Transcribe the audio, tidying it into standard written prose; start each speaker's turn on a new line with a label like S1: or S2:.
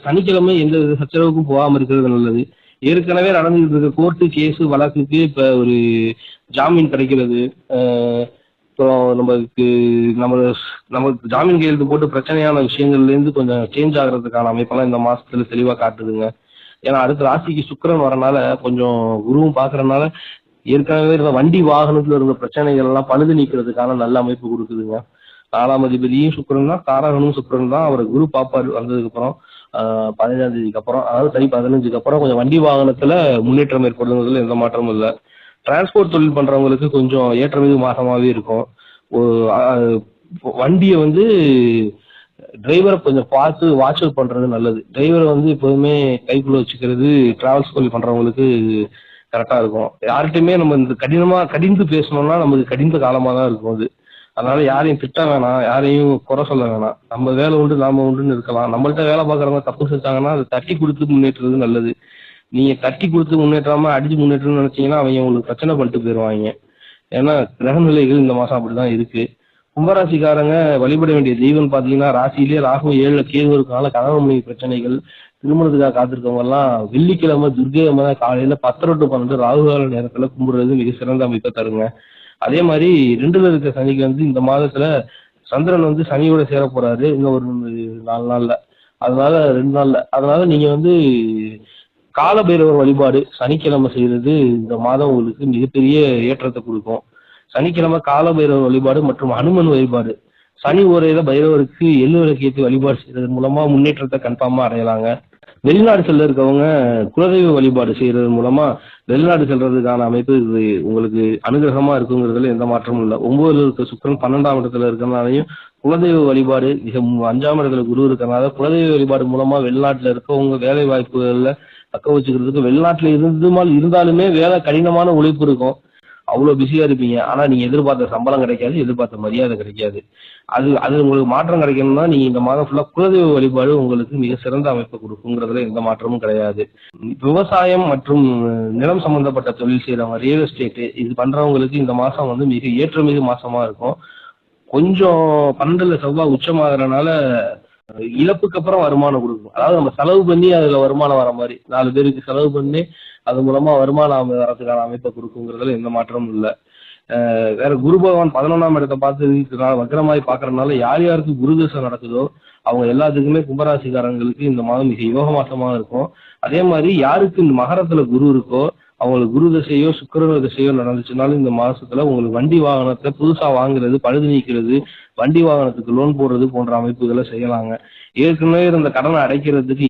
S1: சனிக்கிழமை எந்த வித சச்சரவுக்கும் போகாம இருக்கிறது நல்லது. ஏற்கனவே நடந்துகிட்டு இருக்க கோர்ட்டு கேஸ் வழக்குக்கு இப்ப ஒரு ஜாமீன் கிடைக்கிறது. இப்போ நமக்கு நம்ம நமக்கு ஜாமீன் கையெழுத்து போட்டு பிரச்சனையான விஷயங்கள்ல இருந்து கொஞ்சம் சேஞ்ச் ஆகுறதுக்கான அமைப்பெல்லாம் இந்த மாசத்துல தெளிவா காட்டுதுங்க. ஏன்னா அடுத்த ராசிக்கு சுக்கிரன் வரனால கொஞ்சம் குருவும் பாக்குறதுனால ஏற்கனவே இருந்த வண்டி வாகனத்துல இருந்த பிரச்சனைகள் எல்லாம் பழுது நீக்கிறதுக்கான நல்ல அமைப்பு கொடுக்குதுங்க. 4ஆம் அதிபதியும் சுக்கிரன் தான், காரகனும் சுக்கிரன் தான். அவரை குரு பாப்பாரு வந்ததுக்கு அப்புறம் 15ஆம் தேதிக்கு அப்புறம், அதாவது தை 15க்கு அப்புறம் கொஞ்சம் வண்டி வாகனத்துல முன்னேற்றம் ஏற்படுறதுல எந்த மாற்றமும் இல்லை. டிரான்ஸ்போர்ட் தொழில் பண்றவங்களுக்கு கொஞ்சம் ஏற்றமிகு மாசமாவே இருக்கும். வண்டியை வந்து டிரைவரை கொஞ்சம் பார்த்து வாட்ச் அவுட் பண்றது நல்லது. டிரைவரை வந்து எப்போதுமே கைக்குள்ள வச்சுக்கிறது டிராவல்ஸ் தொழில் பண்றவங்களுக்கு கரெக்டா இருக்கும். யார்கிட்டயுமே நம்ம இந்த கடிந்து பேசணும்னா நமக்கு கடிந்த காலமா தான் இருக்கும் அது. அதனால யாரையும் திட்ட வேணாம், யாரையும் குறை சொல்ல வேணாம். நம்ம வேலை உண்டு நாம உண்டுன்னு இருக்கலாம். நம்மள்ட்ட வேலை பார்க்குறவங்க தப்பு செஞ்சாங்கன்னா அதை தட்டி கொடுத்து முன்னேற்றுறது நல்லது. நீங்க தட்டி கொடுத்து முன்னேற்றாம அடிச்சு முன்னேற்றணும்னு நினைச்சீங்கன்னா அவங்க உங்களுக்கு பிரச்சனை பண்ணிட்டு போயிடுவாங்க. ஏன்னா கிரக நிலைகள் இந்த மாசம் அப்படிதான் இருக்கு. கும்பராசிக்காரங்க வழிபட வேண்டிய தெய்வம் பாத்தீங்கன்னா ராசியிலேயே ராகு 7ல கேது இருக்கனால கணவன் மனைவி பிரச்சனைகள், திருமணத்துக்காக காத்திருக்கவங்க எல்லாம் வெள்ளிக்கிழமை துர்க்கையம்மா காலையில 10 to 12 ராகுகால நேரத்துல கும்பிடுறது மிக சிறந்த அமைப்பை தருங்க. அதே மாதிரி 2ல இருக்க சனிக்கு வந்து இந்த மாதத்துல சந்திரன் வந்து சனியோட சேர போறாரு இன்னும் ஒரு 4 நாள்ல. அதனால 2 நாள்ல. அதனால நீங்க வந்து காலபைரவர் வழிபாடு சனிக்கிழமை செய்யறது இந்த மாதம் உங்களுக்கு மிகப்பெரிய ஏற்றத்தை கொடுக்கும். சனிக்கிழமை காலபைரவர் வழிபாடு மற்றும் ஹனுமன் வழிபாடு, சனி ஓரையில பைரவருக்கு எள்ளு விளக்கேற்றி வழிபாடு செய்யறது மூலமா முன்னேற்றத்தை கன்ஃபார்மா அடையலாங்க. வெளிநாடு செல்ல இருக்கவங்க குலதெய்வ வழிபாடு செய்யறது மூலமா வெளிநாடு செல்றதுக்கான அமைப்பு இது உங்களுக்கு அனுகிரகமா இருக்குங்கிறதுல எந்த மாற்றமும் இல்லை. 9ல இருக்க சுக்கிரன் 12ஆம் இடத்துல இருக்கிறதுனாலையும் குலதெய்வ வழிபாடு 5ஆம் இடத்துல குரு இருக்கிறதுனால குலதெய்வ வழிபாடு மூலமா வெளிநாட்டுல இருக்கவங்க வேலை வாய்ப்புகள்ல தக்க வச்சுக்கிறதுக்கு, வெளிநாட்டுல இருந்தாலுமே வேலை கடினமான உழைப்பு இருக்கும். அவ்வளவு பிஸியா இருப்பீங்க. ஆனா நீங்க எதிர்பார்த்த சம்பளம் கிடைக்காது, எதிர்பார்த்த மரியாதை கிடைக்காது. அது உங்களுக்கு மாற்றம் கிடைக்கணும்னா நீங்க இந்த மாதம் ஃபுல்லா குலதெய்வ வழிபாடு உங்களுக்கு மிக சிறந்த அமைப்பை கொடுக்குங்கிறதுல எந்த மாற்றமும் கிடையாது. விவசாயம் மற்றும் நிலம் சம்பந்தப்பட்ட தொழில் செய்யறவங்க, ரியல் எஸ்டேட் இது பண்றவங்களுக்கு இந்த மாசம் வந்து மிக ஏற்றமிகு மாசமா இருக்கும். கொஞ்சம் 12ல செவ்வாய் உச்சமாகறதுனால இழப்புக்கு அப்புறம் வருமானம் கொடுக்கும். அதாவது நம்ம செலவு பண்ணி அதுல வருமானம் வர மாதிரி 4 பேருக்கு செலவு பண்ணி அது மூலமா வருமானம் வரதுக்கான அமைப்பை கொடுக்குங்கிறதுல எந்த மாற்றமும் இல்லை. வேற குரு பகவான் 11ஆம் இடத்தை பார்த்து வக்கரமாய் பாக்குறதுனால யார் யாருக்கு குரு தசை நடக்குதோ அவங்க எல்லாத்துக்குமே கும்பராசிக்காரங்களுக்கு இந்த மாதம் மிக யோக மாசமா இருக்கும். அதே மாதிரி யாருக்கு இந்த மகரத்துல குரு இருக்கோ அவங்களுக்கு குரு தசையோ சுக்கிர தசையோ நடந்துச்சுனாலும் இந்த மாசத்துல உங்களுக்கு வண்டி வாகனத்தை புதுசா வாங்குறது, பழுது நீக்கிறது, வண்டி வாகனத்துக்கு லோன் போடுறது போன்ற அமைப்புகளை செய்யலாங்க. ஏற்கனவே இருந்த கடனை அடைக்கிறதுக்கு